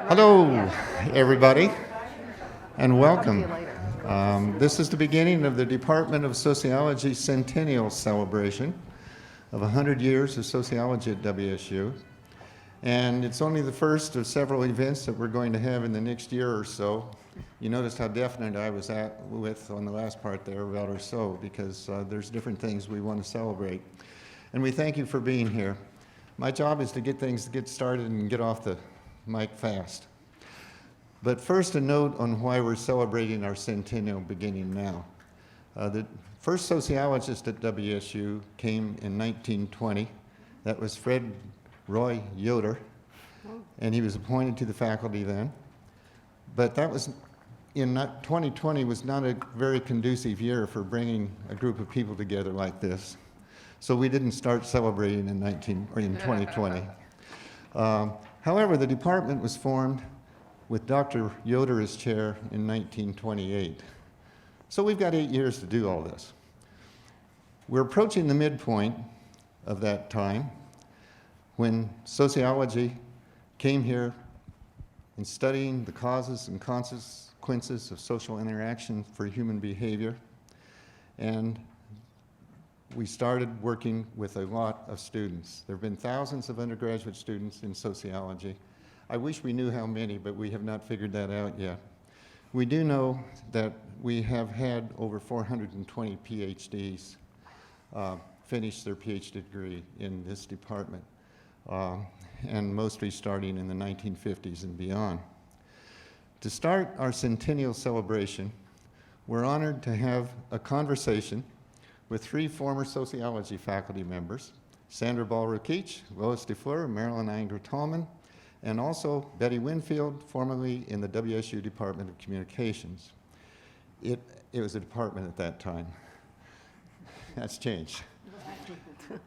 Hello, everybody, and welcome. Talk to you later. This is the beginning of the Department of Sociology Centennial Celebration of 100 years of sociology at WSU. And it's only the first of several events that we're going to have in the next year or so. You noticed how definite I was with on the last part there about or so, because there's different things we want to celebrate. And we thank you for being here. My job is to get started and get off the mic fast. But first, a note on why we're celebrating our centennial beginning now. The first sociologist at WSU came in 1920. That was Fred Roy Yoder, and he was appointed to the faculty then. But that was 2020 was not a very conducive year for bringing a group of people together like this. So we didn't start celebrating in 2020. However, the department was formed with Dr. Yoder as chair in 1928. So we've got 8 years to do all this. We're approaching the midpoint of that time when sociology came here in studying the causes and consequences of social interaction for human behavior. And we started working with a lot of students. There have been thousands of undergraduate students in sociology. I wish we knew how many, but we have not figured that out yet. We do know that we have had over 420 PhDs finish their PhD degree in this department, and mostly starting in the 1950s and beyond. To start our centennial celebration, we're honored to have a conversation with 3 former sociology faculty members, Sandra Ball-Rokeach, Lois DeFleur, Marilyn Ihinger-Tallman, and also Betty Winfield, formerly in the WSU Department of Communications. It was a department at that time. That's changed.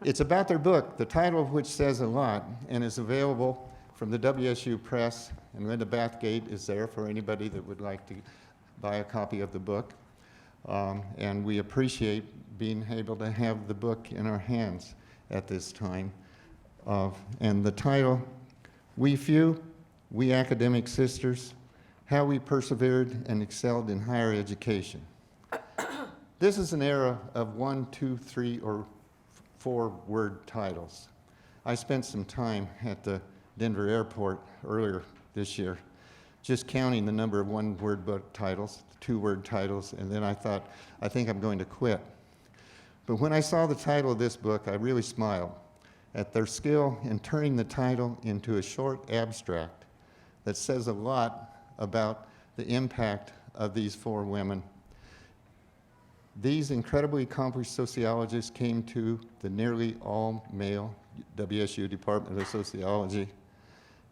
It's about their book, the title of which says a lot, and is available from the WSU Press, and Linda Bathgate is there for anybody that would like to buy a copy of the book. And we appreciate being able to have the book in our hands at this time. And the title, We Academic Sisters, How We Persevered and Excelled in Higher Education. This is an era of 1, 2, 3, or 4-word titles. I spent some time at the Denver airport earlier this year just counting the number of 1-word book titles, 2-word titles, and then I thought, I think I'm going to quit. But when I saw the title of this book, I really smiled at their skill in turning the title into a short abstract that says a lot about the impact of these 4 women. These incredibly accomplished sociologists came to the nearly all-male WSU Department of Sociology,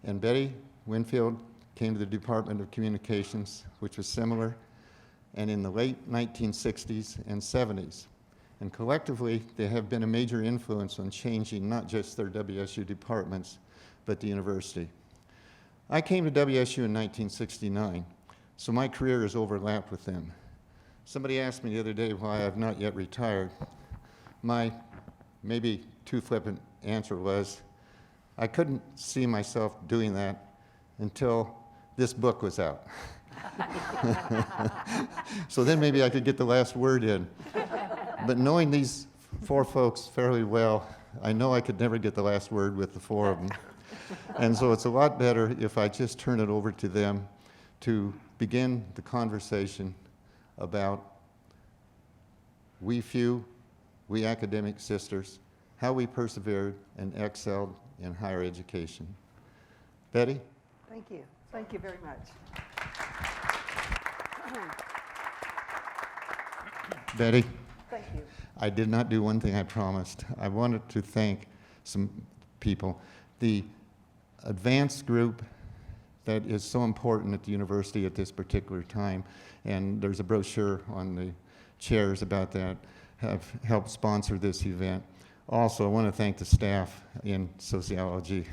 and Betty Winfield came to the Department of Communications, which was similar, and in the late 1960s and 70s. And collectively, they have been a major influence on changing not just their WSU departments, but the university. I came to WSU in 1969, so my career has overlapped with them. Somebody asked me the other day why I've not yet retired. My maybe too flippant answer was, I couldn't see myself doing that until this book was out. So then maybe I could get the last word in. But knowing these 4 folks fairly well, I know I could never get the last word with the 4 of them. And so it's a lot better if I just turn it over to them to begin the conversation about we academic sisters, how we persevered and excelled in higher education. Betty? Thank you. Thank you very much. Betty? Thank you. I did not do one thing I promised. I wanted to thank some people. The advanced group that is so important at the university at this particular time, and there's a brochure on the chairs about that, have helped sponsor this event. Also, I want to thank the staff in sociology,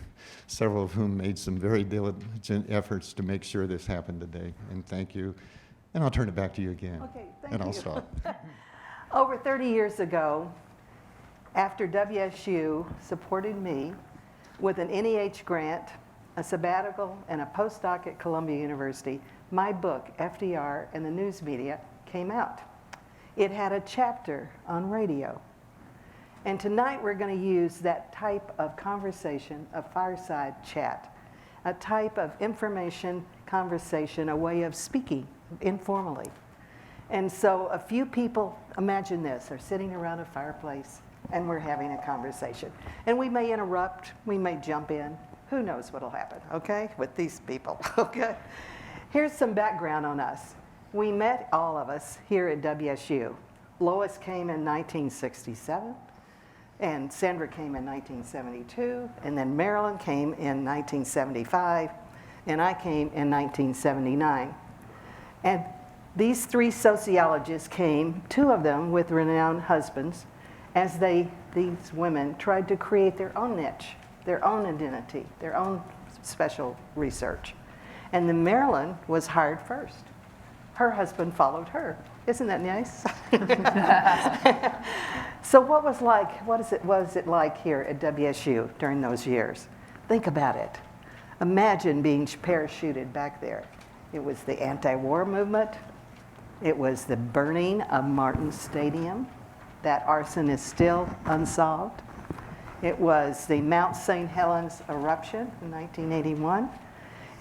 several of whom made some very diligent efforts to make sure this happened today. And thank you. And I'll turn it back to you again. Okay, thank and you. I'll stop. Over 30 years ago, after WSU supported me with an NEH grant a sabbatical, and a postdoc at Columbia University, my book, FDR and the News Media, came out. It had a chapter on radio. And tonight we're going to use that type of conversation, a fireside chat, a type of information conversation, a way of speaking informally. And so a few people, imagine this, are sitting around a fireplace and we're having a conversation. And we may interrupt, we may jump in, who knows what'll happen, okay, with these people, okay? Here's some background on us. We met, all of us, here at WSU. Lois came in 1967, and Sandra came in 1972, and then Marilyn came in 1975, and I came in 1979. And these three sociologists came, two of them with renowned husbands, as these women tried to create their own niche, their own identity, their own special research. And then Marilyn was hired first. Her husband followed her. Isn't that nice? So what was it like here at WSU during those years? Think about it. Imagine being parachuted back there. It was the anti-war movement. It was the burning of Martin Stadium. That arson is still unsolved. It was the Mount St. Helens eruption in 1981.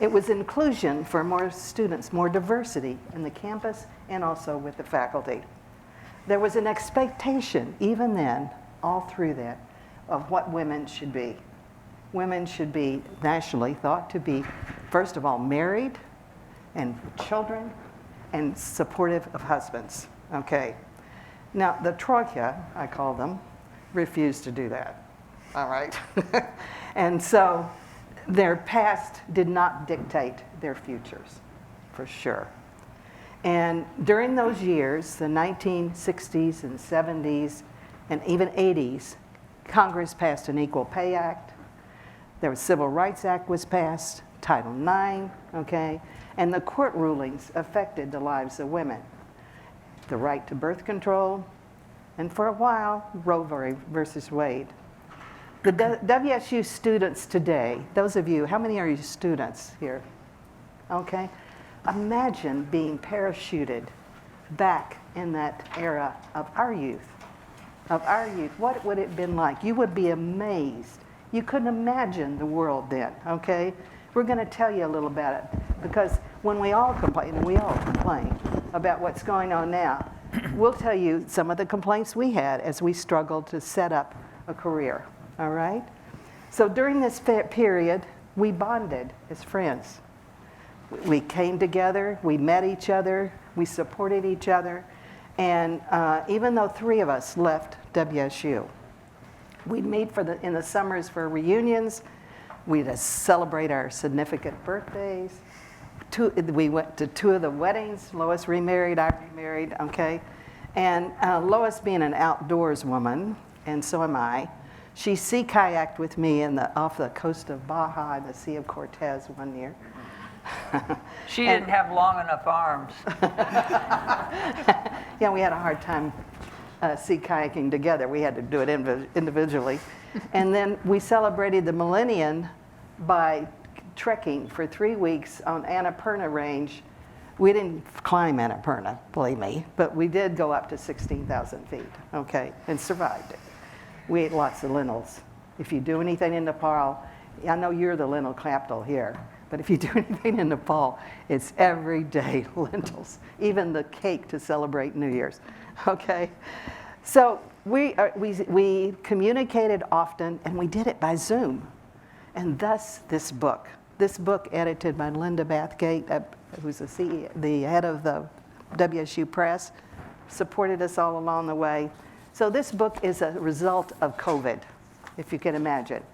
It was inclusion for more students, more diversity in the campus and also with the faculty. There was an expectation, even then, all through that, of what women should be. Women should be nationally thought to be, first of all, married and children and supportive of husbands, okay? Now, the Troika, I call them, refused to do that, all right? And so their past did not dictate their futures, for sure. And during those years, the 1960s and 70s and even 80s, Congress passed an Equal Pay Act. The Civil Rights Act was passed, Title IX, okay? And the court rulings affected the lives of women. The right to birth control, and for a while, Roe versus Wade. The WSU students today, those of you, how many are you students here? Okay. Imagine being parachuted back in that era of our youth. What would it have been like? You would be amazed. You couldn't imagine the world then, okay? We're going to tell you a little about it because when we all complain, and we all complain about what's going on now, we'll tell you some of the complaints we had as we struggled to set up a career, all right? So during this period, we bonded as friends. We came together, we met each other, we supported each other, and even though three of us left WSU, we'd meet in the summers for reunions, we'd celebrate our significant birthdays. We went to two of the weddings. Lois remarried, I remarried, okay? And Lois being an outdoors woman, and so am I, she sea kayaked with me off the coast of Baja in the Sea of Cortez one year. She didn't have long enough arms. Yeah, we had a hard time sea kayaking together. We had to do it individually. And then we celebrated the millennium by trekking for 3 weeks on Annapurna Range. We didn't climb Annapurna, believe me, but we did go up to 16,000 feet, okay, and survived it. We ate lots of lentils. If you do anything in Nepal, I know you're the lentil capital here, but if you do anything in Nepal, it's everyday lentils, even the cake to celebrate New Year's, okay? So we communicated often, and we did it by Zoom. And thus this book edited by Linda Bathgate, who's the head of the WSU Press, supported us all along the way. So this book is a result of COVID, if you can imagine.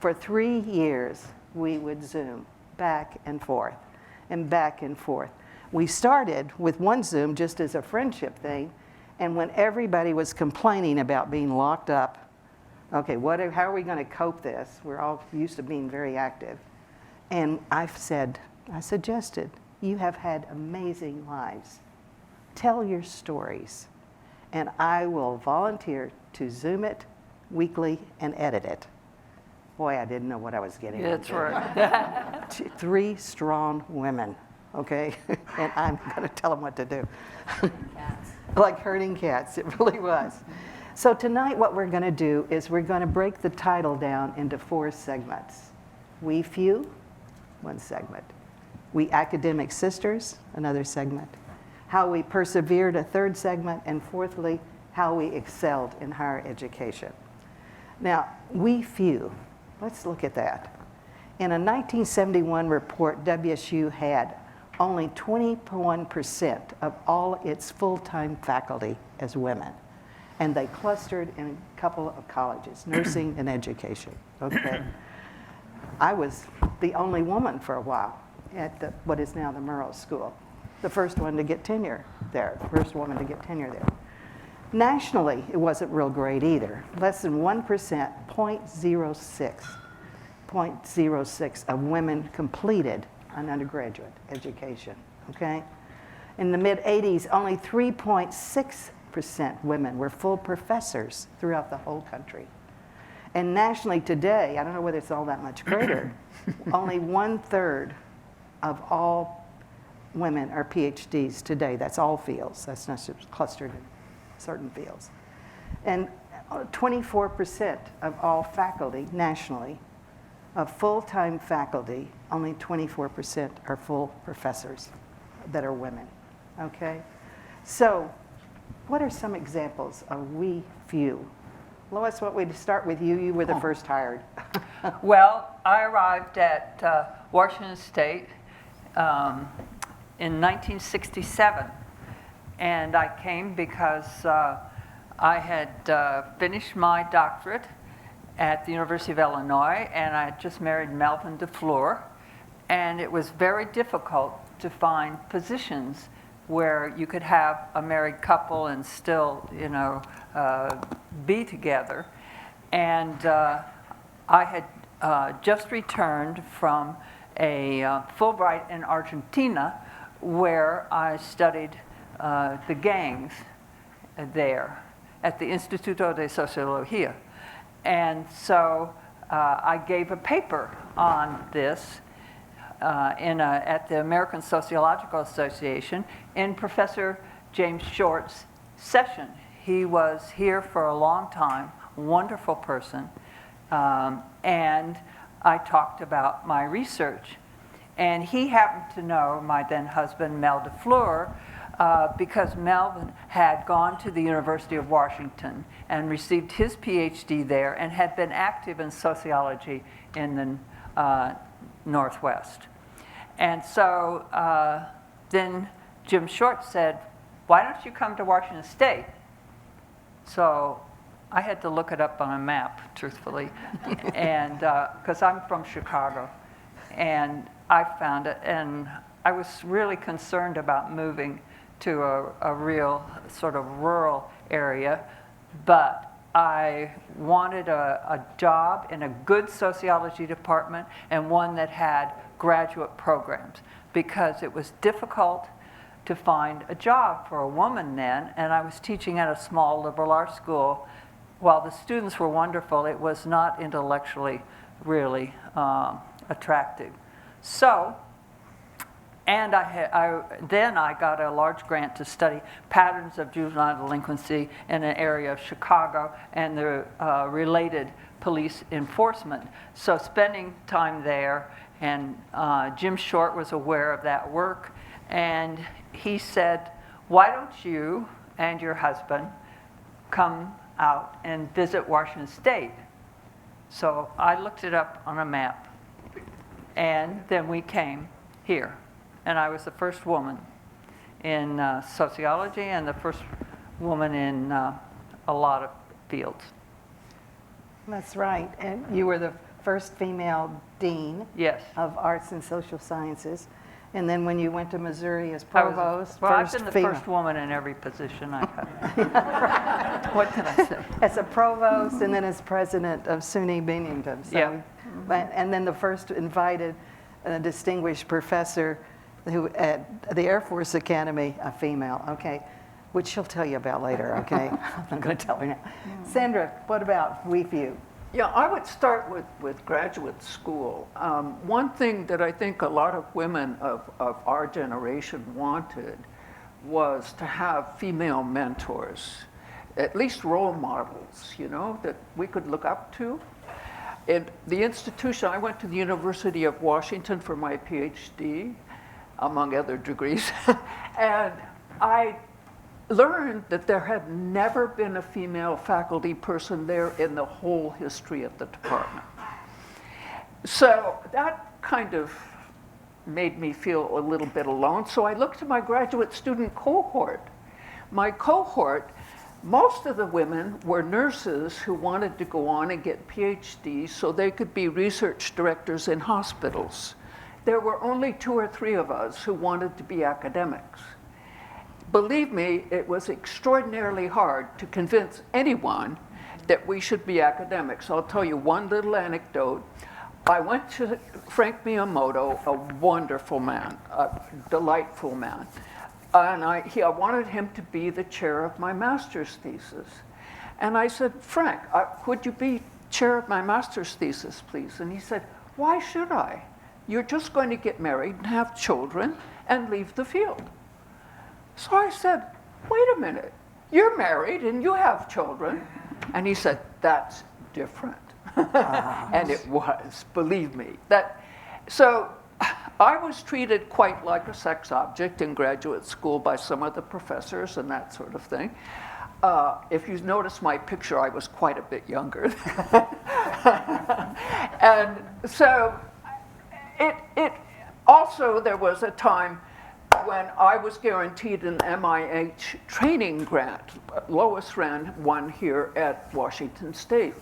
For 3 years, we would Zoom back and forth and back and forth. We started with one Zoom just as a friendship thing, and when everybody was complaining about being locked up, okay, how are we going to cope this? We're all used to being very active. And I suggested, you have had amazing lives. Tell your stories, and I will volunteer to Zoom it weekly and edit it. Boy, I didn't know what I was getting That's into. right. 3 strong women, okay? And I'm going to tell them what to do. Like herding cats, it really was. So tonight what we're going to do is we're going to break the title down into 4 segments. We Few, 1 segment. We Academic Sisters, another segment. How we persevered, a 3rd segment. And fourthly, how we excelled in higher education. Now, we few, let's look at that. In a 1971 report, WSU had only 21% of all its full-time faculty as women. And they clustered in a couple of colleges, nursing and education, okay? I was the only woman for a while at what is now the Murrow School. The first one to get tenure there, first woman to get tenure there. Nationally, it wasn't real great either. Less than 1%, 0.06 of women completed an undergraduate education, okay? In the mid-'80s, only 3.6% women were full professors throughout the whole country. And nationally today, I don't know whether it's all that much greater, only 1/3 of all women are PhDs today. That's all fields. That's not just clustered in certain fields. And 24% of all faculty nationally, of full-time faculty, only 24% are full professors that are women, okay? So what are some examples of we few? Lois, what we'd start with you. You were the first hired. Well, I arrived at Washington State in 1967, and I came because I had finished my doctorate at the University of Illinois, and I had just married Marilyn DeFleur, and it was very difficult to find positions where you could have a married couple and still, you know, be together. And I had just returned from a Fulbright in Argentina, where I studied the gangs there at the Instituto de Sociología. And so I gave a paper on this at the American Sociological Association in Professor James Short's session. He was here for a long time, wonderful person, and I talked about my research. And he happened to know my then husband, Mel DeFleur, because Melvin had gone to the University of Washington and received his PhD there and had been active in sociology in the Northwest. And so then Jim Short said, why don't you come to Washington State? So I had to look it up on a map, truthfully, and because I'm from Chicago. And I found it, and I was really concerned about moving to a real sort of rural area, but I wanted a job in a good sociology department and one that had graduate programs, because it was difficult to find a job for a woman then, and I was teaching at a small liberal arts school. While the students were wonderful, it was not intellectually really attractive. So, and then I got a large grant to study patterns of juvenile delinquency in an area of Chicago and the related police enforcement. So spending time there, and Jim Short was aware of that work, and he said, why don't you and your husband come out and visit Washington State? So I looked it up on a map. And then we came here, and I was the first woman in sociology and the first woman in a lot of fields. That's right. And you were the first female dean Yes. of arts and social sciences. And then when you went to Missouri as provost, I've been the first woman in every position I've had. What can I say? as a provost, and then as president of SUNY Binghamton. So, Yeah. And then the first invited distinguished professor who at the Air Force Academy, a female, okay, which she'll tell you about later, okay? I'm not going to tell her now. Sandra, what about we few? Yeah, I would start with graduate school. One thing that I think a lot of women of our generation wanted was to have female mentors, at least role models, you know, that we could look up to. In the institution, I went to the University of Washington for my PhD, among other degrees, and I learned that there had never been a female faculty person there in the whole history of the department. So that kind of made me feel a little bit alone. So I looked at my graduate student cohort. My cohort, most of the women were nurses who wanted to go on and get PhDs so they could be research directors in hospitals. There were only 2 or 3 of us who wanted to be academics. Believe me, it was extraordinarily hard to convince anyone that we should be academics. I'll tell you one little anecdote. I went to Frank Miyamoto, a wonderful man, a delightful man, and I wanted him to be the chair of my master's thesis. And I said, Frank, would you be chair of my master's thesis, please? And he said, why should I? You're just going to get married and have children and leave the field. So I said, wait a minute, you're married and you have children. And he said, that's different. And it was, believe me. So I was treated quite like a sex object in graduate school by some of the professors and that sort of thing. If you notice my picture, I was quite a bit younger. And so it also, there was a time when I was guaranteed an MIH training grant. Lois ran one here at Washington State.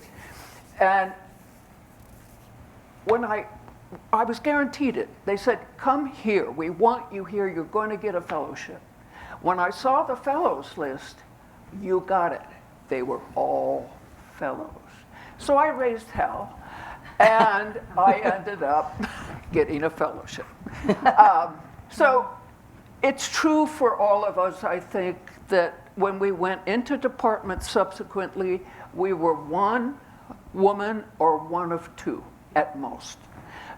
And when I was guaranteed it, they said, come here, we want you here, you're going to get a fellowship. When I saw the fellows list, you got it. They were all fellows. So I raised hell, and I ended up getting a fellowship. So it's true for all of us, I think, that when we went into departments subsequently, we were one woman or one of 2 at most.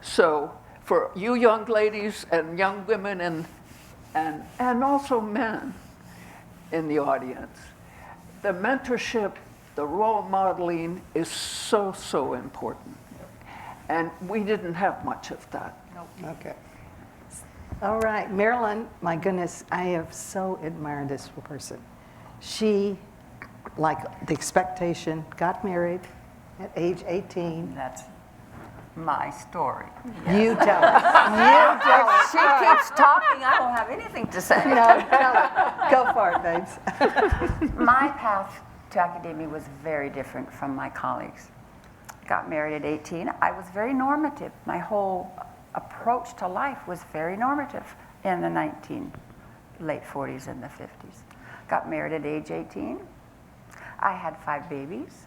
So for you young ladies and young women and also men in the audience, the mentorship, the role modeling is so, so important. And we didn't have much of that. Okay. All right, Marilyn, my goodness, I have so admired this person. She, like the expectation, got married at age 18. That's my story. You tell us. You tell us. She keeps talking, I don't have anything to say. No, tell us. Go for it, babes. My path to academia was very different from my colleagues. Got married at 18. I was very normative. My whole approach to life was very normative in the late 40s and the 50s. Got married at age 18. I had 5 babies.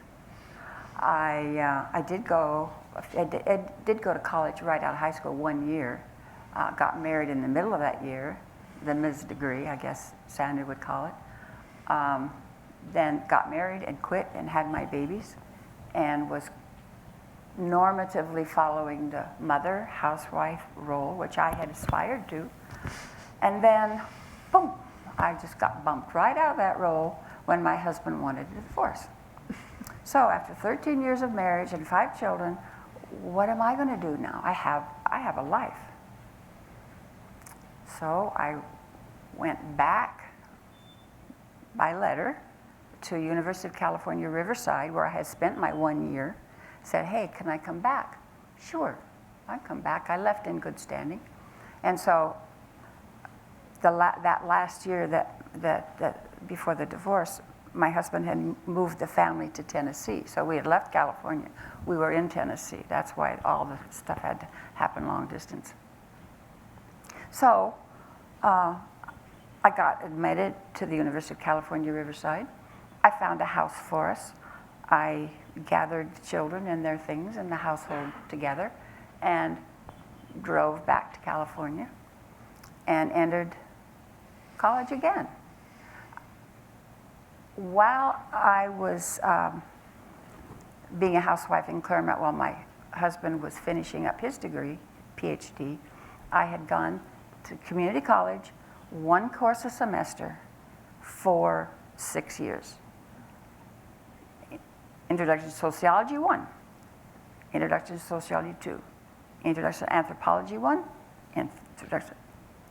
I did go to college right out of high school 1 year. Got married in the middle of that year, the Ms. degree, I guess Sandra would call it. Then got married and quit and had my babies, and was normatively following the mother, housewife role, which I had aspired to. And then, boom, I just got bumped right out of that role when my husband wanted a divorce. So after 13 years of marriage and 5 children, what am I going to do now? I have a life. So I went back by letter to University of California, Riverside, where I had spent my 1 year. Said, hey, can I come back? Sure, I come back. I left in good standing. And so that last year that before the divorce, my husband had moved the family to Tennessee. So we had left California. We were in Tennessee. That's why all the stuff had to happen long distance. So I got admitted to the University of California, Riverside. I found a house for us. I gathered the children and their things and the household together and drove back to California and entered college again. While I was being a housewife in Claremont while my husband was finishing up his degree, PhD, I had gone to community college, one course a semester for 6 years. Introduction to Sociology 1, Introduction to Sociology 2, Introduction to Anthropology 1, Introduction,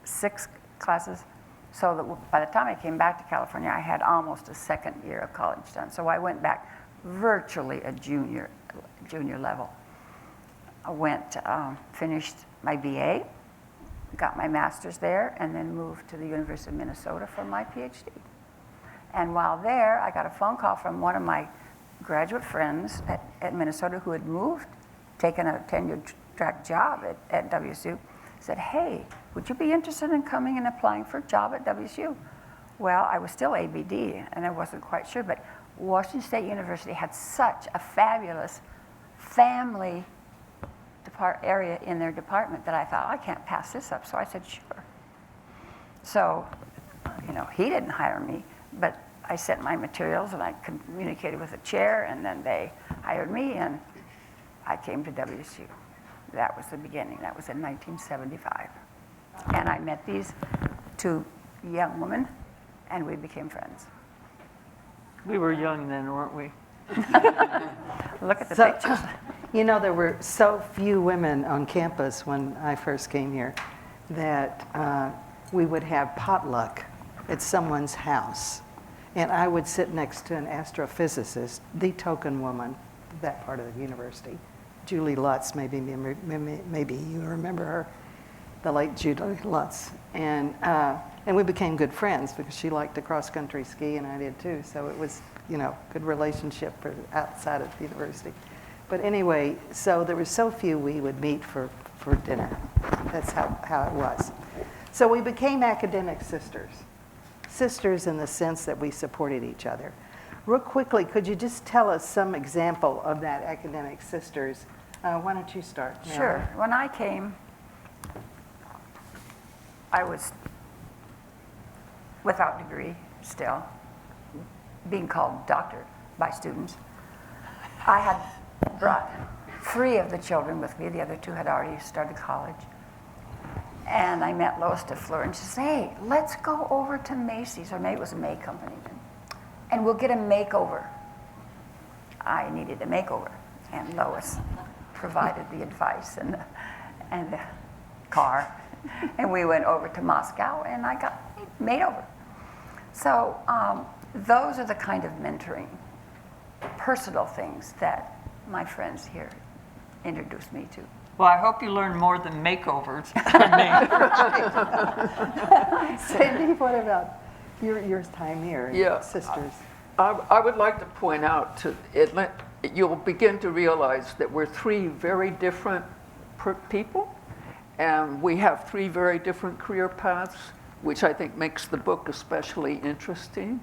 6 classes, so that by the time I came back to California, I had almost a second year of college done. So I went back virtually a junior level. I went, finished my BA, got my master's there, and then moved to the University of Minnesota for my PhD. And while there, I got a phone call from one of my graduate friends at Minnesota who had moved, taken a tenure track job at WSU, said, hey, would you be interested in coming and applying for a job at WSU? Well, I was still ABD, and I wasn't quite sure, but Washington State University had such a fabulous family area in their department that I thought, I can't pass this up, so I said, sure. So, he didn't hire me, but I sent my materials and I communicated with the chair, and then they hired me, and I came to WSU. That was the beginning. That was in 1975. And I met these 2 young women, and we became friends. We were young then, weren't we? Look at the So, pictures. there were so few women on campus when I first came here that we would have potluck at someone's house. And I would sit next to an astrophysicist, the token woman, that part of the university. Julie Lutz, maybe you remember her, the late Julie Lutz. And we became good friends because she liked to cross-country ski and I did too. So it was, good relationship for outside of the university. But anyway, so there were so few we would meet for dinner. That's how it was. So we became academic sisters. Sisters in the sense that we supported each other. Real quickly, could you just tell us some example of that academic sisters? Why don't you start, Marilyn? Sure. When I came, I was without degree still, being called doctor by students. I had brought 3 of the children with me. The other 2 had already started college. And I met Lois DeFleur, and she said, hey, let's go over to Macy's, or maybe it was a May Company then, and we'll get a makeover. I needed a makeover, and Lois provided the advice and the car, and we went over to Moscow, and I got made over. So those are the kind of mentoring, personal things that my friends here introduced me to. Well, I hope you learn more than makeovers. Sandy, what about your time here, Yeah. sisters? I would like to point out you'll begin to realize that we're 3 very different people, and we have 3 very different career paths, which I think makes the book especially interesting.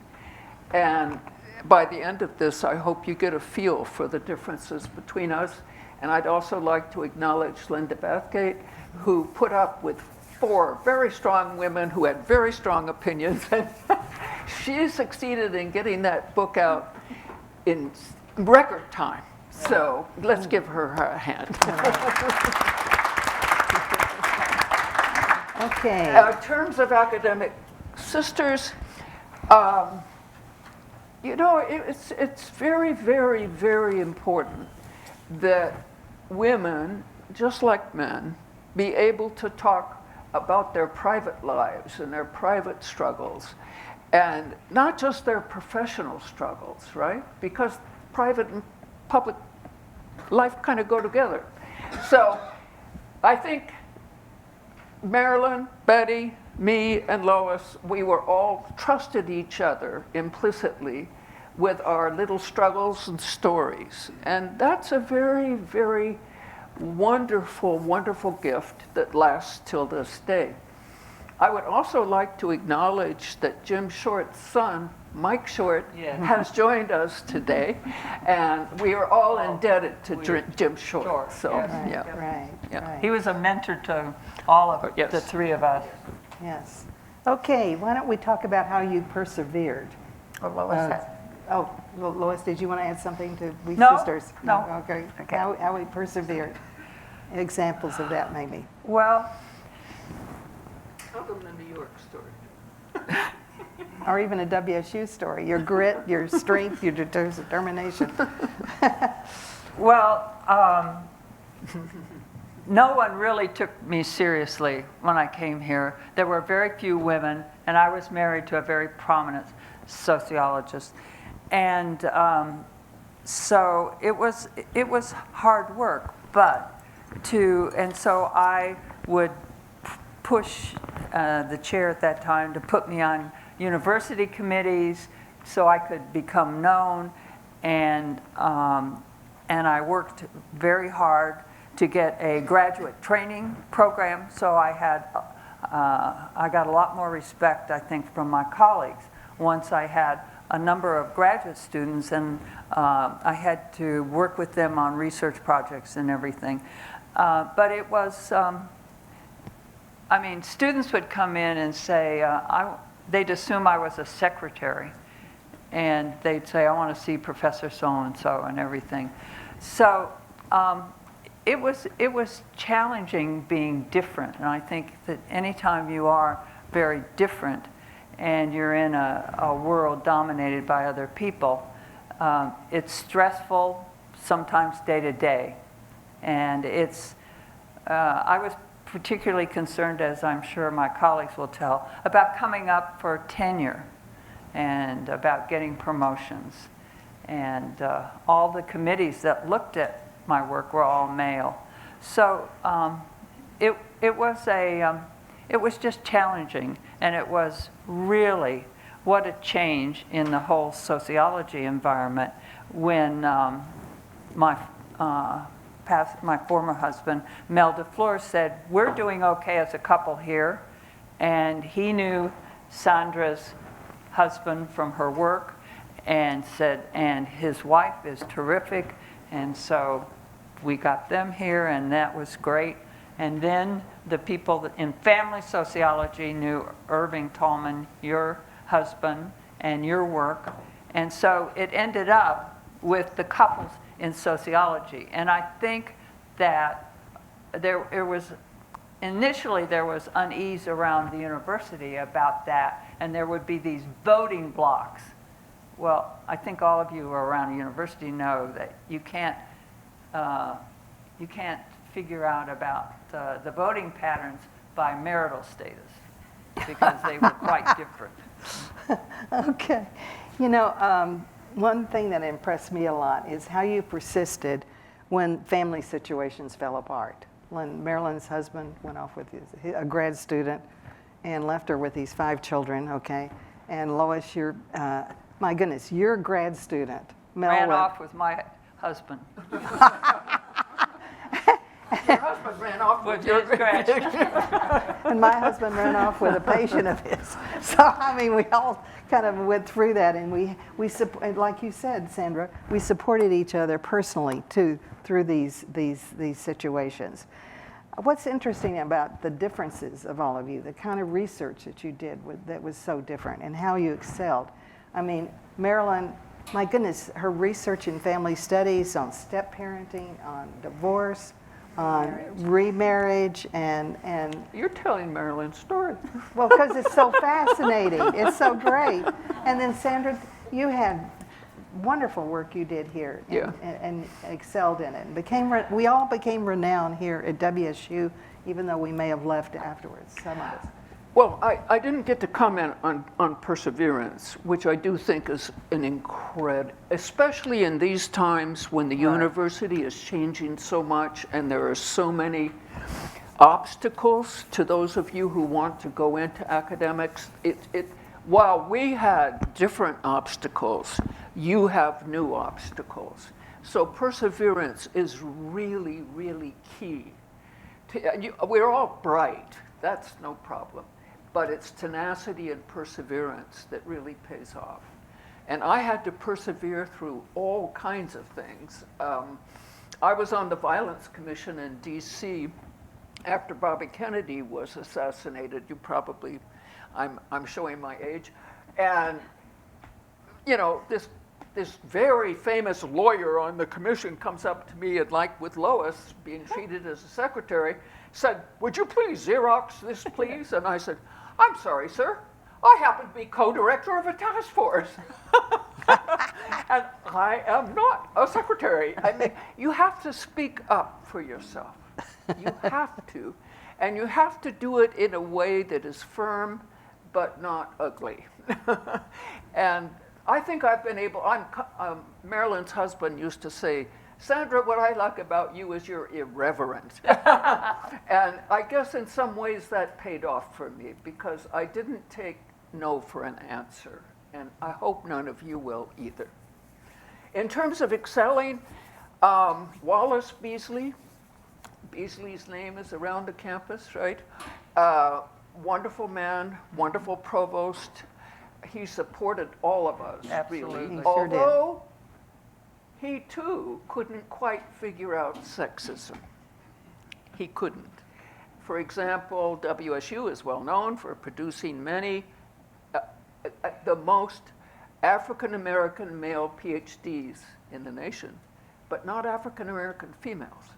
And by the end of this, I hope you get a feel for the differences between us. And I'd also like to acknowledge Linda Bathgate, who put up with 4 very strong women who had very strong opinions. And she succeeded in getting that book out in record time. So let's give her a hand. Okay. In terms of academic sisters, it's very, very, very important that women, just like men, be able to talk about their private lives and their private struggles, and not just their professional struggles, right? Because private and public life kind of go together. So I think Marilyn, Betty, me, and Lois, we were all trusted each other implicitly with our little struggles and stories. And that's a very, very wonderful, wonderful gift that lasts till this day. I would also like to acknowledge that Jim Short's son, Mike Short, has joined us today, and we are all indebted to Jim Short. So, Right. He was a mentor to all of the 3 of us. Yes. Okay, why don't we talk about how you persevered? Well, Lois has Oh, well, Lois, did you want to add something to We No, Sisters? no. Okay. Okay. How we persevered. Examples of that, maybe. Well, Tell them the New York story. Or even a WSU story. Your grit, your strength, your determination. well, no one really took me seriously when I came here. There were very few women, and I was married to a very prominent sociologist. And so it was hard work, and so I would push the chair at that time to put me on university committees so I could become known, and I worked very hard to get a graduate training program, so I got a lot more respect, I think, from my colleagues once I had a number of graduate students, and I had to work with them on research projects and everything. But it was, I mean, students would come in and say, they'd assume I was a secretary, and they'd say, I want to see Professor so-and-so and everything. So it was challenging being different, and I think that anytime you are very different and you're in a world dominated by other people, it's stressful, sometimes day to day. And I was particularly concerned, as I'm sure my colleagues will tell, about coming up for tenure and about getting promotions. And all the committees that looked at my work were all male. So it was just challenging, and it was really what a change in the whole sociology environment when my former husband, Mel DeFleur, said, we're doing okay as a couple here, and he knew Sandra's husband from her work and said, and his wife is terrific, and so we got them here, and that was great. And then the people in family sociology knew Irving Tallman, your husband, and your work. And so it ended up with the couples in sociology. And I think that initially there was unease around the university about that, and there would be these voting blocks. Well, I think all of you around a university know that you can't figure out about the voting patterns by marital status, because they were quite different. Okay. You know, one thing that impressed me a lot is how you persisted when family situations fell apart. When Marilyn's husband went off with a grad student and left her with these 5 children, okay? And Lois, my goodness, you're a grad student. Mel Ran went, off with my husband. Your husband ran off With with your his graduate. and my husband ran off with a patient of his. So, I mean, we all kind of went through that, and we like you said, Sandra, we supported each other personally, too, through these situations. What's interesting about the differences of all of you, the kind of research that you did that was so different, and how you excelled. I mean, Marilyn, my goodness, her research in family studies, on step parenting, on divorce, on remarriage, and You're telling Marilyn's story. well, because it's so fascinating. It's so great. And then Sandra, you had wonderful work you did here, and excelled in it. And we all became renowned here at WSU, even though we may have left afterwards, some of us. Well, I didn't get to comment on perseverance, which I do think is an especially in these times when the university is changing so much and there are so many obstacles to those of you who want to go into academics. While we had different obstacles, you have new obstacles. So perseverance is really, really key. We're all bright, that's no problem. But it's tenacity and perseverance that really pays off. And I had to persevere through all kinds of things. I was on the Violence Commission in DC after Bobby Kennedy was assassinated. You probably, I'm showing my age. And, you know, this this very famous lawyer on the commission comes up to me and, like with Lois being treated as a secretary, said, "Would you please Xerox this, please?" And I said, "I'm sorry, sir. I happen to be co-director of a task force." And I am not a secretary. I mean, you have to speak up for yourself. You have to. And you have to do it in a way that is firm but not ugly. And I think I've been able, Marilyn's husband used to say, "Sandra, what I like about you is you're irreverent." And I guess in some ways that paid off for me because I didn't take no for an answer. And I hope none of you will either. In terms of excelling, Wallace Beasley, Beasley's name is around the campus, right? Wonderful man, wonderful provost. He supported all of us, Absolutely. really. He sure did. Although he too couldn't quite figure out sexism. He couldn't. For example, WSU is well known for producing many, the most African American male PhDs in the nation, but not African American females.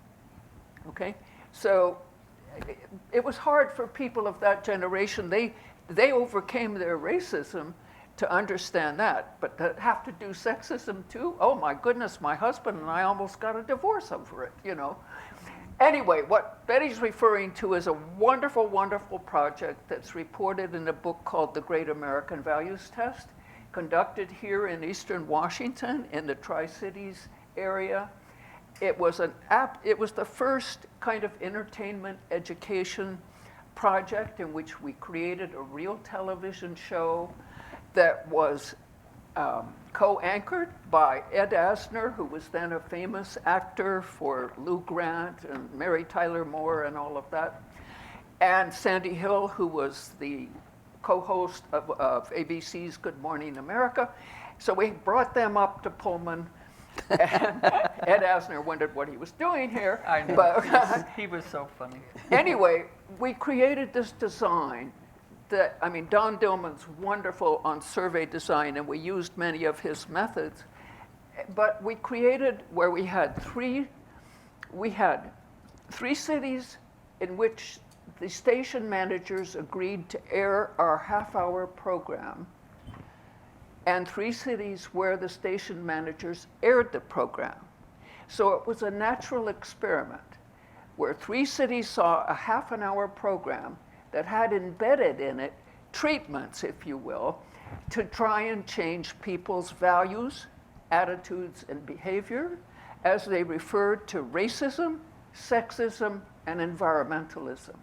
Okay? So it was hard for people of that generation. They overcame their racism to understand that, but to have to do sexism too? Oh my goodness, my husband and I almost got a divorce over it, you know. Anyway, what Betty's referring to is a wonderful, wonderful project that's reported in a book called The Great American Values Test, conducted here in Eastern Washington in the Tri-Cities area. It was the first kind of entertainment education project in which we created a real television show that was co-anchored by Ed Asner, who was then a famous actor for Lou Grant and Mary Tyler Moore and all of that, and Sandy Hill, who was the co-host of ABC's Good Morning America. So we brought them up to Pullman, and Ed Asner wondered what he was doing here. I know. But He was so funny. anyway, we created this design that, I mean, Don Dillman's wonderful on survey design, and we used many of his methods. But we created where we had three cities in which the station managers agreed to air our half-hour program, and 3 cities where the station managers aired the program. So it was a natural experiment where 3 cities saw a half-an-hour program that had embedded in it treatments, if you will, to try and change people's values, attitudes, and behavior as they referred to racism, sexism, and environmentalism.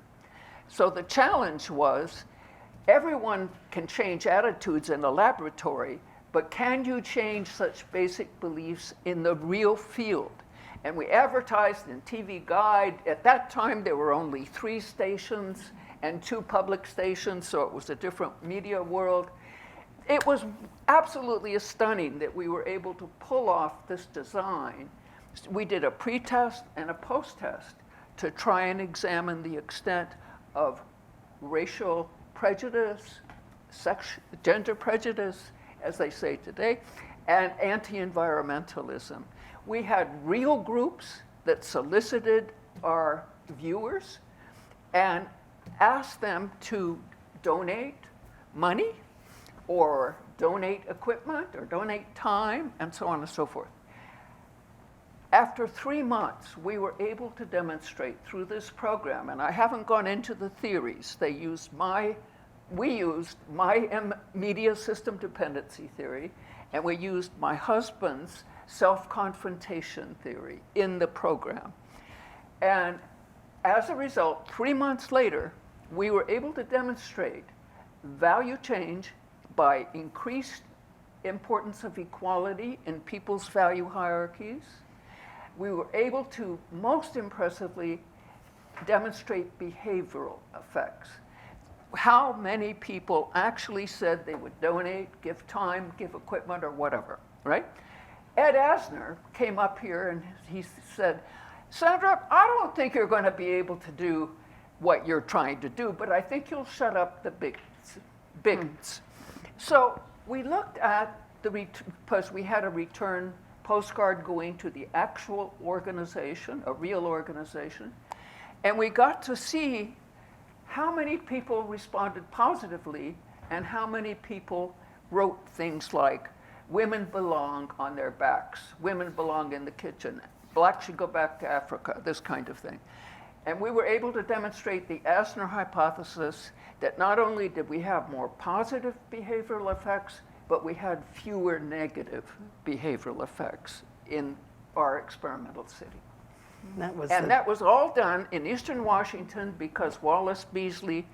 So the challenge was, everyone can change attitudes in a laboratory, but can you change such basic beliefs in the real field? And we advertised in TV Guide. At that time, there were only 3 stations and 2 public stations, so it was a different media world. It was absolutely stunning that we were able to pull off this design. We did a pre-test and a post-test to try and examine the extent of racial prejudice, gender prejudice, as they say today, and anti-environmentalism. We had real groups that solicited our viewers and asked them to donate money or donate equipment or donate time and so on and so forth. After 3 months, we were able to demonstrate through this program, and I haven't gone into the theories. We used my media system dependency theory, and we used my husband's self-confrontation theory in the program. And as a result, 3 months later, we were able to demonstrate value change by increased importance of equality in people's value hierarchies. We were able to, most impressively, demonstrate behavioral effects. How many people actually said they would donate, give time, give equipment, or whatever, right? Ed Asner came up here and he said, "Sandra, I don't think you're going to be able to do what you're trying to do, but I think you'll shut up the bigots." So we looked at because we had a return postcard going to the actual organization, a real organization, and we got to see how many people responded positively and how many people wrote things like, women belong on their backs, women belong in the kitchen, blacks should go back to Africa, this kind of thing. And we were able to demonstrate the Asner hypothesis that not only did we have more positive behavioral effects, but we had fewer negative behavioral effects in our experimental city. That was all done in Eastern Washington because Wallace Beasley,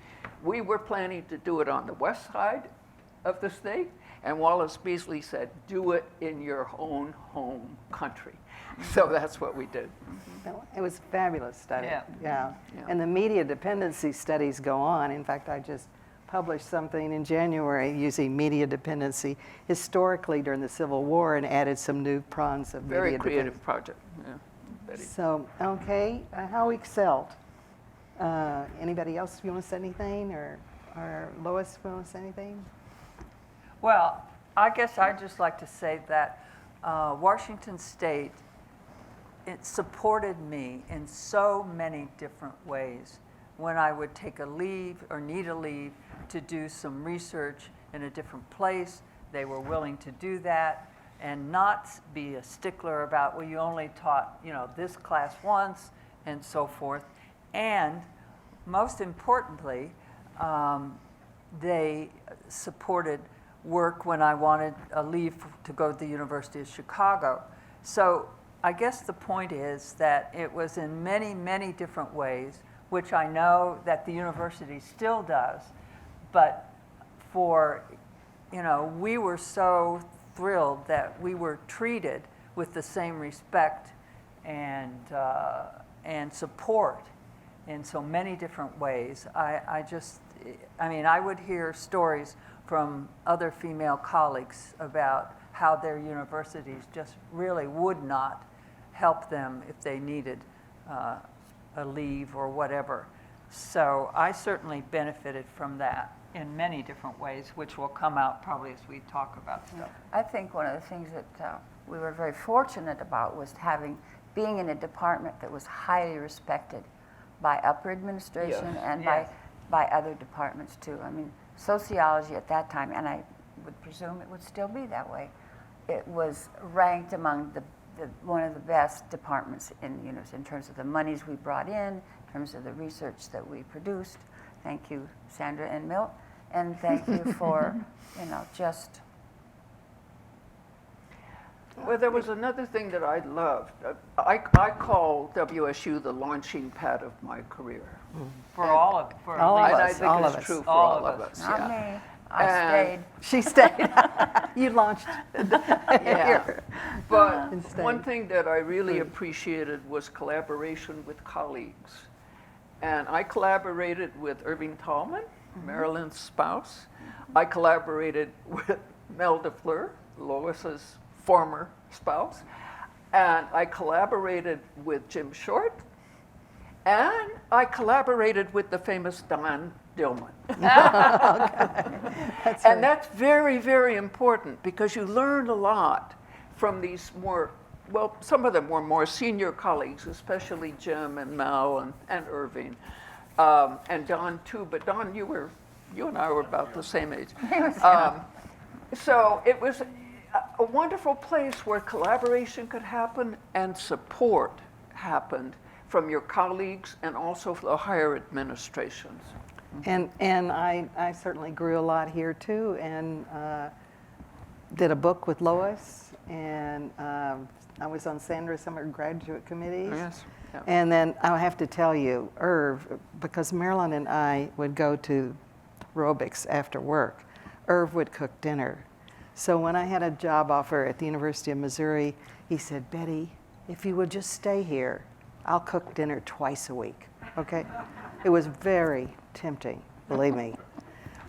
we were planning to do it on the west side of the state, and Wallace Beasley said, do it in your own home country. So that's what we did. It was a fabulous study. Yeah. Yeah. Yeah. And the media dependency studies go on. In fact, I just published something in January using media dependency historically during the Civil War and added some new prongs of Very media creative dependency. project. Yeah. Betty. So, okay, how we excelled. Anybody else you want to say anything, or Lois, you want to say anything? Well, I guess I'd just like to say that Washington State, it supported me in so many different ways. When I would take a leave or need a leave to do some research in a different place, they were willing to do that and not be a stickler about, well, you only taught, this class once and so forth. And most importantly, they supported work when I wanted a leave to go to the University of Chicago. So I guess the point is that it was in many, many different ways, which I know that the university still does, but we were so thrilled that we were treated with the same respect and support in so many different ways. I would hear stories from other female colleagues about how their universities just really would not help them if they needed a leave or whatever. So I certainly benefited from that in many different ways, which will come out probably as we talk about stuff. I think one of the things that we were very fortunate about was being in a department that was highly respected by upper administration and Yes. by other departments too. I mean, sociology at that time, and I would presume it would still be that way, it was ranked among one of the best departments in the university in terms of the monies we brought in terms of the research that we produced. Thank you, Sandra and Milt, and thank you for, just. Well, there was another thing that I loved. I call WSU the launching pad of my career. For all of All at of And least- us, I think all it's of us. true for All all of of us. us. Not Yeah. me. I And- stayed. She stayed. You launched Yeah. here. But Instead. one thing that I really appreciated was collaboration with colleagues. And I collaborated with Irving Tallman, Marilyn's spouse. I collaborated with Mel DeFleur, Lois's former spouse. And I collaborated with Jim Short. And I collaborated with the famous Don Dillman. And that's very, very important because you learn a lot from these some of them were more senior colleagues, especially Jim and Mel and Irving, and Don too. But Don, you and I were about the same age. So it was a wonderful place where collaboration could happen and support happened from your colleagues and also the higher administrations. And I certainly grew a lot here too, and did a book with Lois, and I was on Sandra's summer graduate committees. Yes. Yeah. And then I have to tell you, Irv, because Marilyn and I would go to aerobics after work, Irv would cook dinner. So when I had a job offer at the University of Missouri, he said, Betty, if you would just stay here, I'll cook dinner twice a week, okay? It was very tempting, believe me.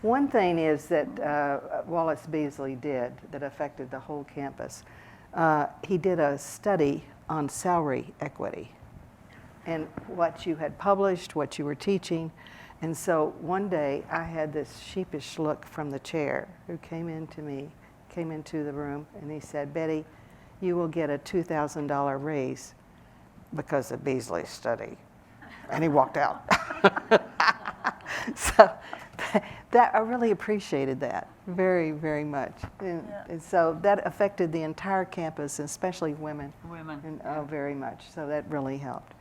One thing is that Wallace Beasley did that affected the whole campus. He did a study on salary equity and what you had published, what you were teaching. And so one day I had this sheepish look from the chair who came in to me, came into the room and he said, "Betty, you will get a $2,000 raise because of Beasley's study." And he walked out. So that I really appreciated that very, very much. And so that affected the entire campus, especially women. Women. And, very much. So that really helped.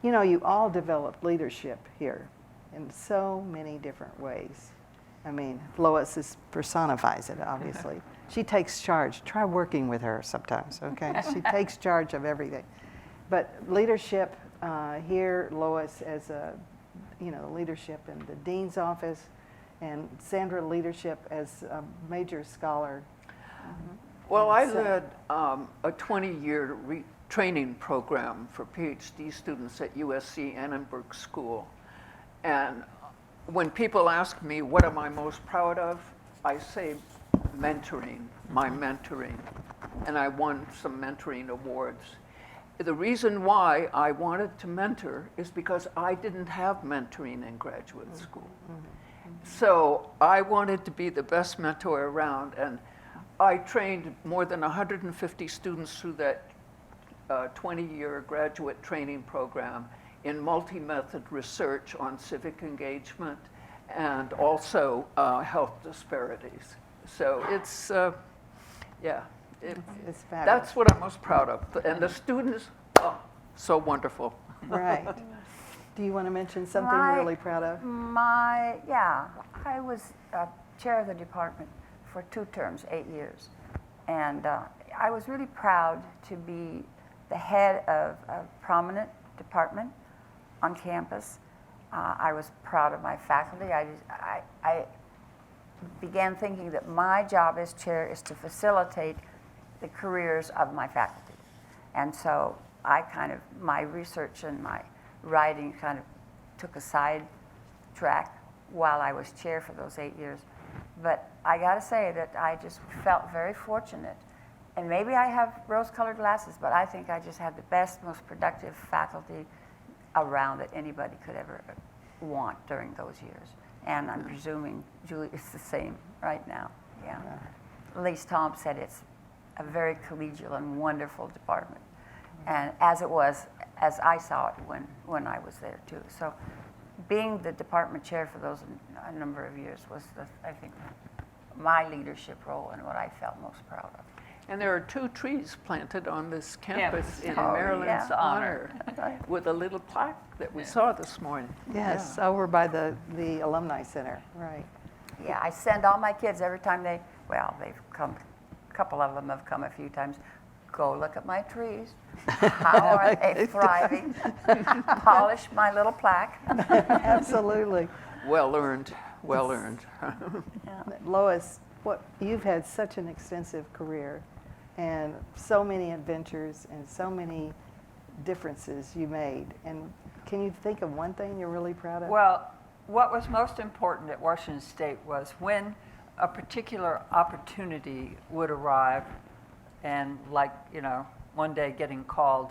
You know, you all developed leadership here in so many different ways. I mean, Lois personifies it, obviously. She takes charge. Try working with her sometimes, okay? She takes charge of everything. But leadership here, Lois as leadership in the dean's office, and Sandra leadership as a major scholar. Well, I led a 20-year training program for PhD students at USC Annenberg School. And when people ask me what am I most proud of, I say mentoring, my mentoring. And I won some mentoring awards. The reason why I wanted to mentor is because I didn't have mentoring in graduate school. So I wanted to be the best mentor around, and I trained more than 150 students through that 20-year graduate training program in multi-method research on civic engagement and also health disparities. So it's, It's fabulous. that's what I'm most proud of. And the students, so wonderful. Right. Do you want to mention something you're really proud of? I was chair of the department for 2 terms, 8 years. And I was really proud to be the head of a prominent department on campus. I was proud of my faculty. I began thinking that my job as chair is to facilitate the careers of my faculty. And so my research and my writing kind of took a side track while I was chair for those 8 years. But I got to say that I just felt very fortunate. And maybe I have rose-colored glasses, but I think I just had the best, most productive faculty around that anybody could ever want during those years. And I'm presuming Julie is the same right now. Yeah. Elise Tom said it's a very collegial and wonderful department. And as it was, as I saw it when I was there too. So being the department chair for those a number of years was, I think, my leadership role and what I felt most proud of. And there are 2 trees planted on this campus in Oh, Marilyn's yeah. honor Right. with a little plaque that we saw this morning. Yes, over by the Alumni Center, right. Yeah, I send all my kids every time they've come, a couple of them have come a few times. Go look at my trees. How are they thriving? Polish my little plaque. Absolutely. Well earned, well earned. Lois, you've had such an extensive career and so many adventures and so many differences you made. And can you think of one thing you're really proud of? Well, what was most important at Washington State was when a particular opportunity would arrive, and one day getting called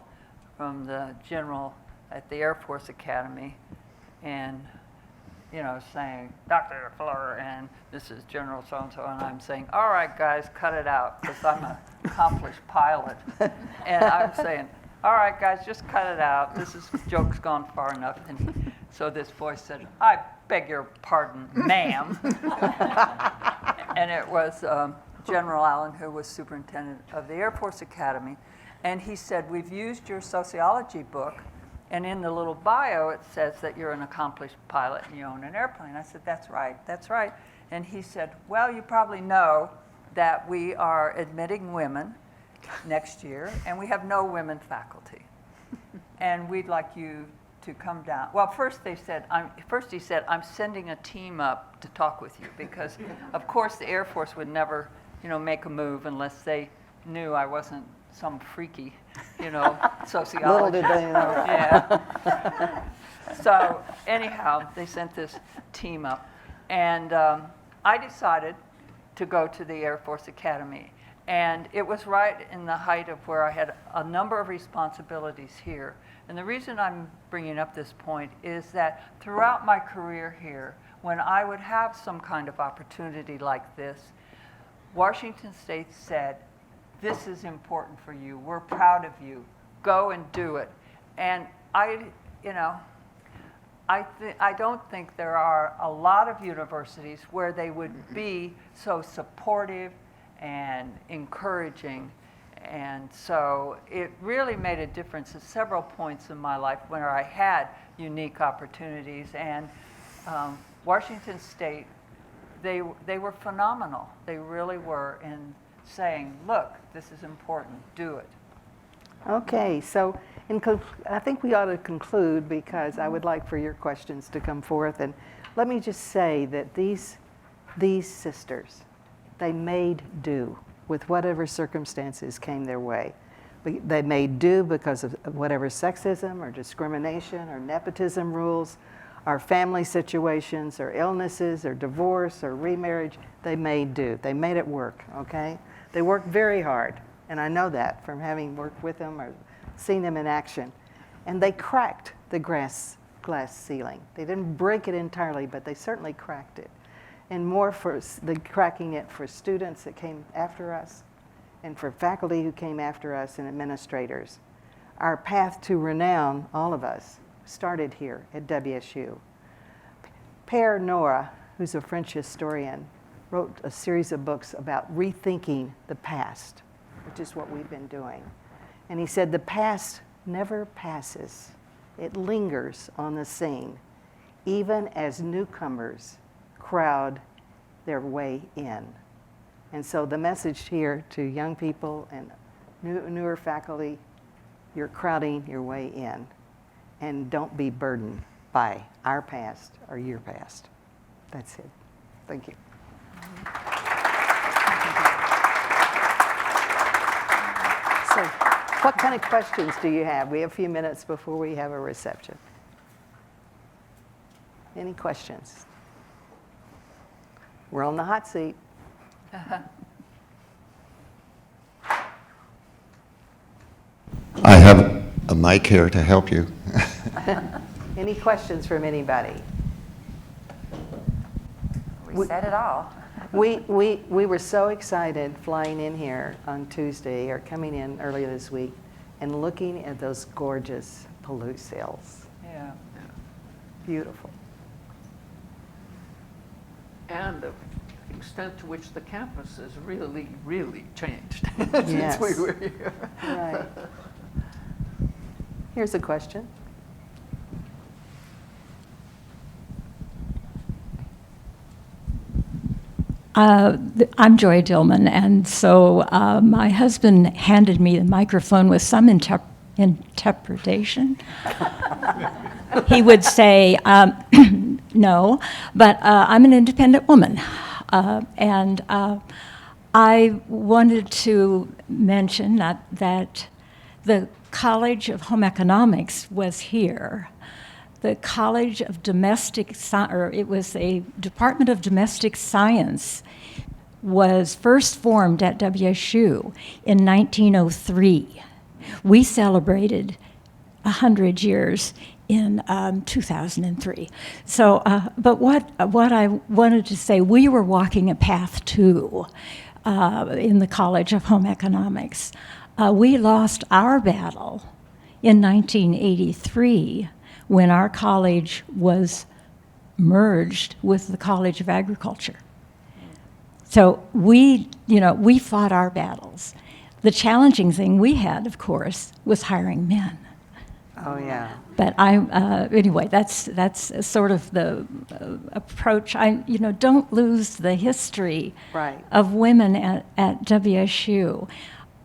from the general at the Air Force Academy and, saying, "Dr. DeFleur, and this is General so-and-so," and I'm saying, "All right, guys, cut it out," because I'm an accomplished pilot. And I'm saying, "All right, guys, just cut it out. Joke's gone far enough." And so this voice said, "I beg your pardon, ma'am." And it was General Allen, who was superintendent of the Air Force Academy. And he said, "We've used your sociology book, and in the little bio it says that you're an accomplished pilot and you own an airplane." I said, that's right. And he said, "Well, you probably know that we are admitting women next year, and we have no women faculty. And we'd like you to come down." Well, first he said, "I'm sending a team up to talk with you," because of course the Air Force would never, make a move unless they knew I wasn't some freaky, sociologist. Little did they know. Yeah. So anyhow, they sent this team up, and I decided to go to the Air Force Academy. And it was right in the height of where I had a number of responsibilities here. And the reason I'm bringing up this point is that throughout my career here, when I would have some kind of opportunity like this, Washington State said, this is important for you. We're proud of you. Go and do it. And I don't think there are a lot of universities where they would be so supportive and encouraging. And so it really made a difference at several points in my life where I had unique opportunities. And Washington State, they were phenomenal. They really were in saying, look, this is important, do it. Okay, so I think we ought to conclude because I would like for your questions to come forth. And let me just say that these sisters, they made do with whatever circumstances came their way. They made do because of whatever sexism or discrimination or nepotism rules, or family situations or illnesses or divorce or remarriage. They made do. They made it work, okay? They worked very hard, and I know that from having worked with them or seen them in action. And they cracked the glass ceiling. They didn't break it entirely, but they certainly cracked it. And more for the cracking it for students that came after us and for faculty who came after us and administrators. Our path to renown, all of us, started here at WSU. Père Nora, who's a French historian, wrote a series of books about rethinking the past, which is what we've been doing. And he said the past never passes. It lingers on the scene, even as newcomers crowd their way in. And so the message here to young people and newer faculty, you're crowding your way in. And don't be burdened by our past or your past. That's it. Thank you. So, what kind of questions do you have? We have a few minutes before we have a reception. Any questions? We're on the hot seat. I have a mic here to help you. Any questions from anybody? We said it all. We were so excited flying in here on Tuesday, or coming in earlier this week, and looking at those gorgeous Palouse hills. Yeah. Beautiful. And the extent to which the campus has really, really changed Yes. since we were here. Right. Here's a question. I'm Joy Dillman, and so my husband handed me the microphone with some interpretation. He would say, no, but I'm an independent woman. And I wanted to mention that the College of Home Economics was here. The College of Domestic Science, or it was a Department of Domestic Science, was first formed at WSU in 1903. We celebrated 100 years in 2003. So, but what I wanted to say, we were walking a path too in the College of Home Economics. We lost our battle in 1983 when our college was merged with the College of Agriculture. So we fought our battles. The challenging thing we had, of course, was hiring men. Oh, yeah. But anyway, that's sort of the approach. Don't lose the history Right. of women at WSU.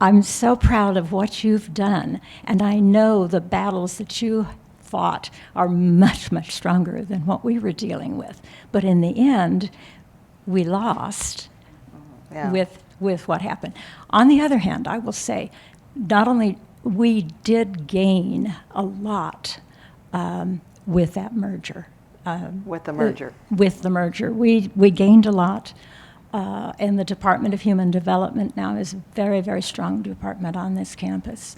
I'm so proud of what you've done, and I know the battles that you fought are much, much stronger than what we were dealing with. But in the end, we lost Yeah. with what happened. On the other hand, I will say, not only we did gain a lot with that merger. With the merger. With the merger. We gained a lot. And the Department of Human Development now is a very, very strong department on this campus.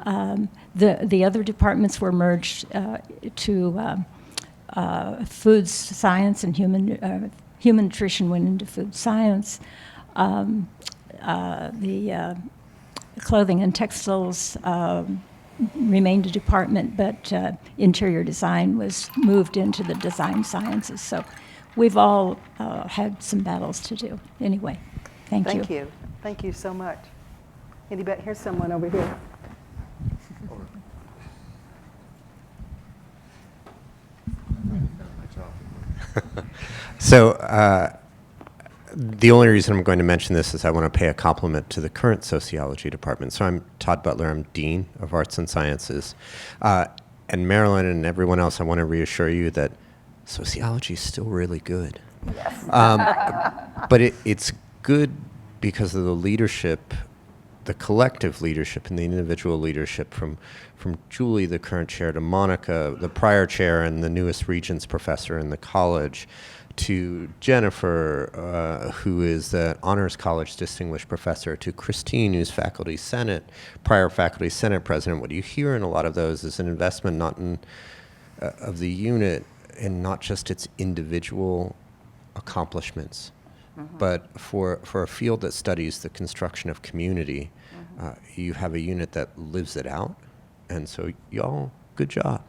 The other departments were merged to food science, and human nutrition went into food science. The clothing and textiles remained a department, but interior design was moved into the design sciences. So we've all had some battles to do. Anyway, thank you. Thank you. Thank you so much. Anybody? Here's someone over here. So the only reason I'm going to mention this is I want to pay a compliment to the current sociology department. So I'm Todd Butler. I'm Dean of Arts and Sciences. And Marilyn and everyone else, I want to reassure you that sociology is still really good. Yes. But it's good because of the leadership, the collective leadership and the individual leadership from Julie, the current chair, to Monica, the prior chair and the newest Regents professor in the college, to Jennifer, who is the Honors College Distinguished Professor, to Christine, who's Faculty Senate, prior Faculty Senate President. What you hear in a lot of those is an investment not in of the unit and not just its individual accomplishments, but for a field that studies the construction of community, you have a unit that lives it out. And so y'all, good job.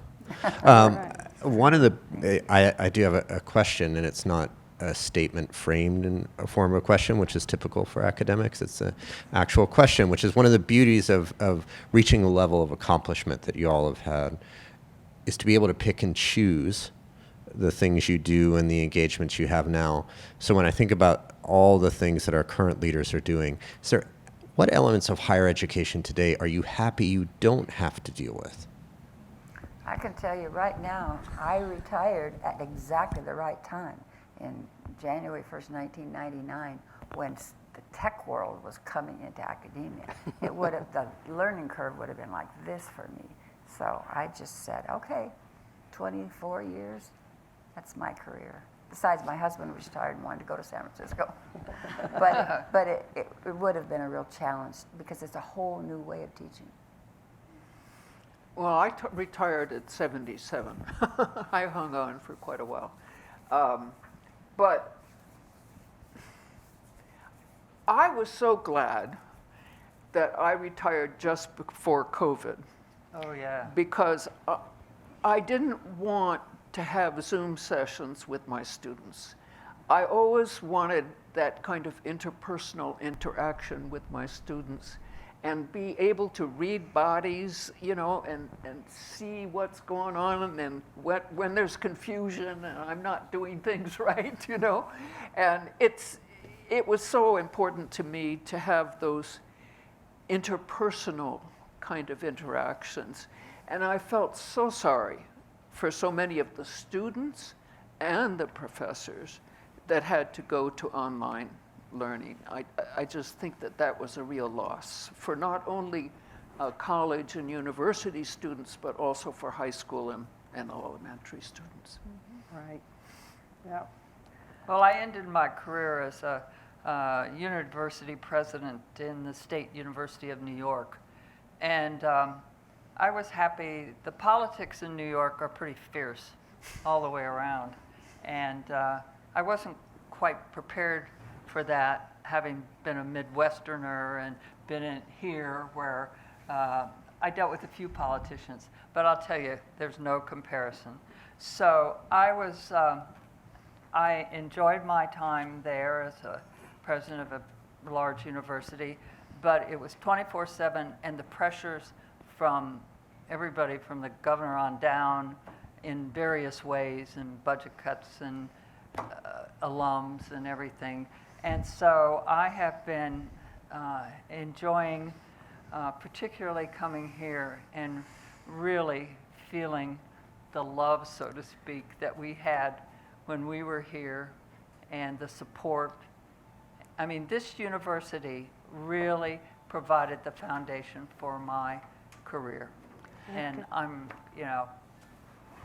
One of the, I do have a question, and it's not a statement framed in a form of a question, which is typical for academics. It's an actual question, which is one of the beauties of reaching a level of accomplishment that you all have had, is to be able to pick and choose the things you do and the engagements you have now. So when I think about all the things that our current leaders are doing, what elements of higher education today are you happy you don't have to deal with? I can tell you right now, I retired at exactly the right time in January 1st, 1999, when the tech world was coming into academia. It would have, the learning curve would have been like this for me. So I just said, okay, 24 years, that's my career. Besides, my husband was retired and wanted to go to San Francisco. but it would have been a real challenge because it's a whole new way of teaching. Well, I retired at 77. I hung on for quite a while. But I was so glad that I retired just before COVID. Oh, yeah. Because I didn't want to have Zoom sessions with my students. I always wanted that kind of interpersonal interaction with my students and be able to read bodies, you know, and see what's going on, and when there's confusion and I'm not doing things right, you know. And it was so important to me to have those interpersonal kind of interactions. And I felt so sorry for so many of the students and the professors that had to go to online learning. I just think that was a real loss for not only college and university students, but also for high school and elementary students. Right. Yeah. Well, I ended my career as a university president in the State University of New York. And I was happy. The politics in New York are pretty fierce all the way around. And I wasn't quite prepared for that, having been a Midwesterner and been in here where I dealt with a few politicians. But I'll tell you, there's no comparison. So I enjoyed my time there as a president of a large university, but it was 24/7, and the pressures from everybody from the governor on down in various ways, and budget cuts and alums and everything. And so I have been enjoying particularly coming here and really feeling the love, so to speak, that we had when we were here, and the support. I mean, this university really provided the foundation for my career. And I'm, you know,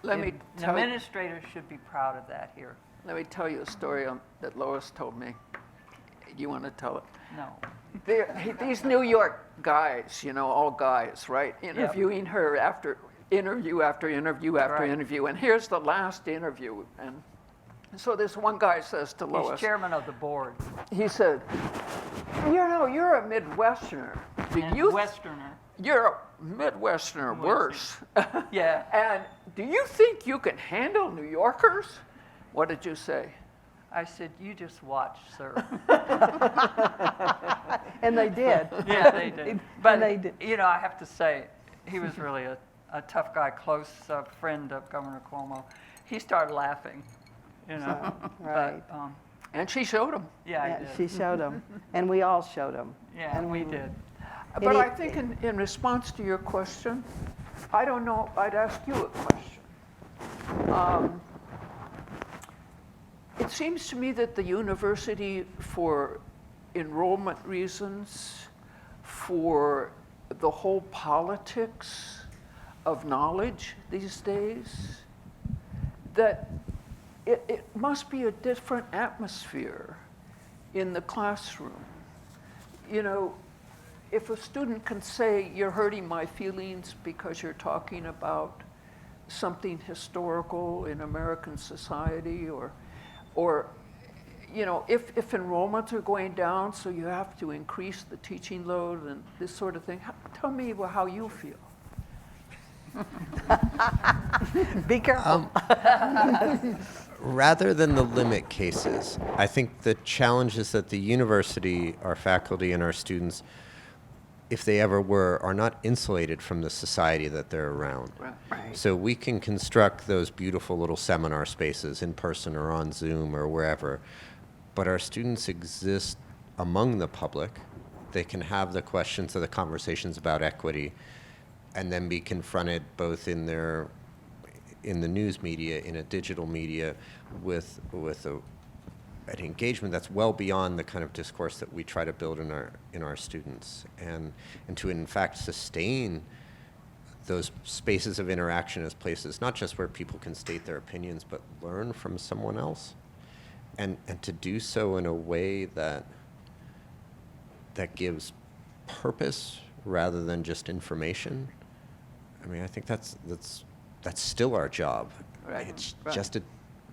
An administrators should be proud of that here. Let me tell you a story that Lois told me. You want to tell it? No. These New York guys, you know, all guys, right? Interviewing her after interview after interview after interview. And here's the last interview. And so this one guy says to Lois. He's chairman of the board. He said, You know, you're a Midwesterner. Do And you? Westerner. You're a Midwesterner, worse. Yeah. And do you think you can handle New Yorkers? What did you say? I said, you just watch, sir. And they did. Yeah, they did. But, they did. you know, I have to say, he was really a tough guy, close friend of Governor Cuomo. He started laughing, you know. Right. But, And she showed him. yeah, I Yeah, did. she showed them, and we all showed them. Yeah, we did. But Any- I think in response to your question, I don't know, I'd ask you a question. It seems to me that the university, for enrollment reasons, for the whole politics of knowledge these days, that it must be a different atmosphere in the classroom. You know, if a student can say, you're hurting my feelings because you're talking about something historical in American society, or you know, if enrollments are going down, so you have to increase the teaching load and this sort of thing, tell me how you feel. Be careful. Rather than the limit cases, I think the challenge is that the university, our faculty, and our students, if they ever were, are not insulated from the society that they're around. Right. So we can construct those beautiful little seminar spaces in person or on Zoom or wherever, but our students exist among the public. They can have the questions or the conversations about equity and then be confronted both in the news media, in a digital media, with an engagement that's well beyond the kind of discourse that we try to build in our students, and to in fact sustain those spaces of interaction as places not just where people can state their opinions but learn from someone else, and to do so in a way that gives purpose rather than just information. I mean, I think that's still our job. Right. It's Right. just a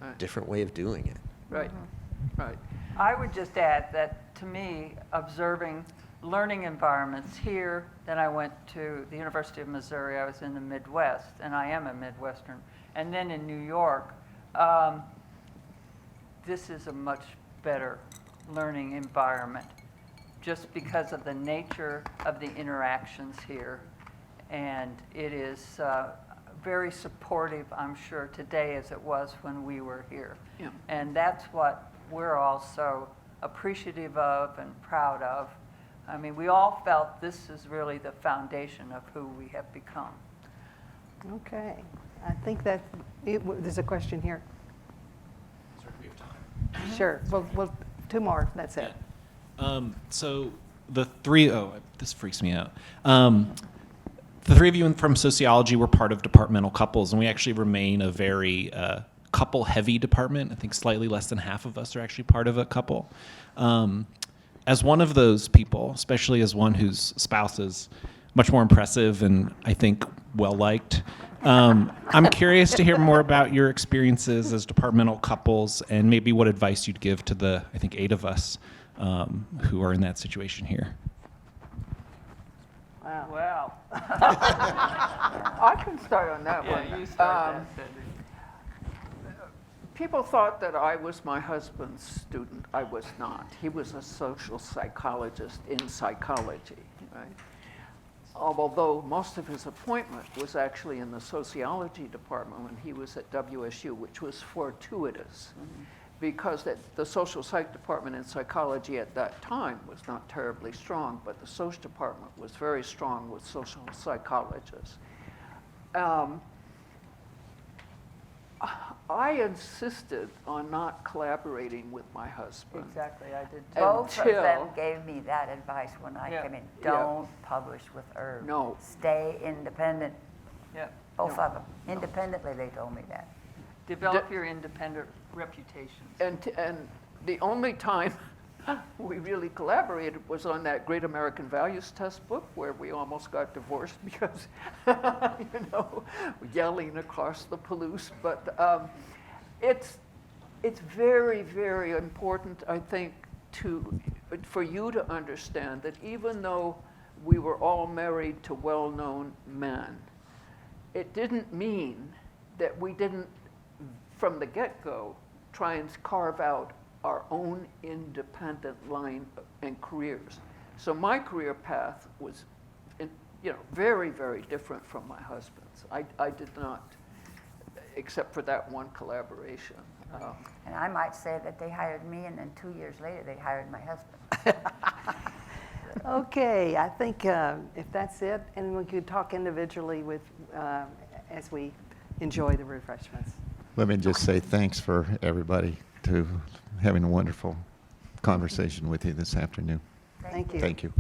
Right. different way of doing it. Right, right. I would just add that, to me, observing learning environments here, then I went to the University of Missouri. I was in the Midwest, and I am a Midwestern. And then in New York, this is a much better learning environment just because of the nature of the interactions here. And it is very supportive, I'm sure, today as it was when we were here. Yeah. And that's what we're all so appreciative of and proud of. I mean, we all felt this is really the foundation of who we have become. Okay, I think that, there's a question here. Sorry, we have time. Sure, well, two more, that's it. So the three, this freaks me out. The three of you from sociology were part of departmental couples, and we actually remain a very couple-heavy department. I think slightly less than half of us are actually part of a couple. As one of those people, especially as one whose spouse is much more impressive and I think well-liked, I'm curious to hear more about your experiences as departmental couples and maybe what advice you'd give to the, I think, 8 of us who are in that situation here. Wow. Well, I can start on that one. yeah, you start that, Cindy. People thought that I was my husband's student. I was not. He was a social psychologist in psychology, right? Although most of his appointment was actually in the sociology department when he was at WSU, which was fortuitous, because the social psych department in psychology at that time was not terribly strong, but the social department was very strong with social psychologists. I insisted on not collaborating with my husband. Exactly, I did too. Both of Until- them gave me that advice when I Yeah. came in. Yeah. Don't publish with Irv. No. Stay independent. Yeah. Both of them. Independently, they told me that. Develop your independent reputations. And the only time we really collaborated was on that Great American Values Test book, where we almost got divorced because, yelling across the Palouse. But it's very, very important, I think, to for you to understand that even though we were all married to well-known men, it didn't mean that we didn't, from the get-go, try and carve out our own independent line and careers. So my career path was, very, very different from my husband's. I did not, except for that one collaboration. And I might say that they hired me, and then 2 years later, they hired my husband. Okay, I think if that's it, and we could talk individually with, as we enjoy the refreshments. Let me just say thanks for everybody to having a wonderful conversation with you this afternoon. Thank you. Thank you.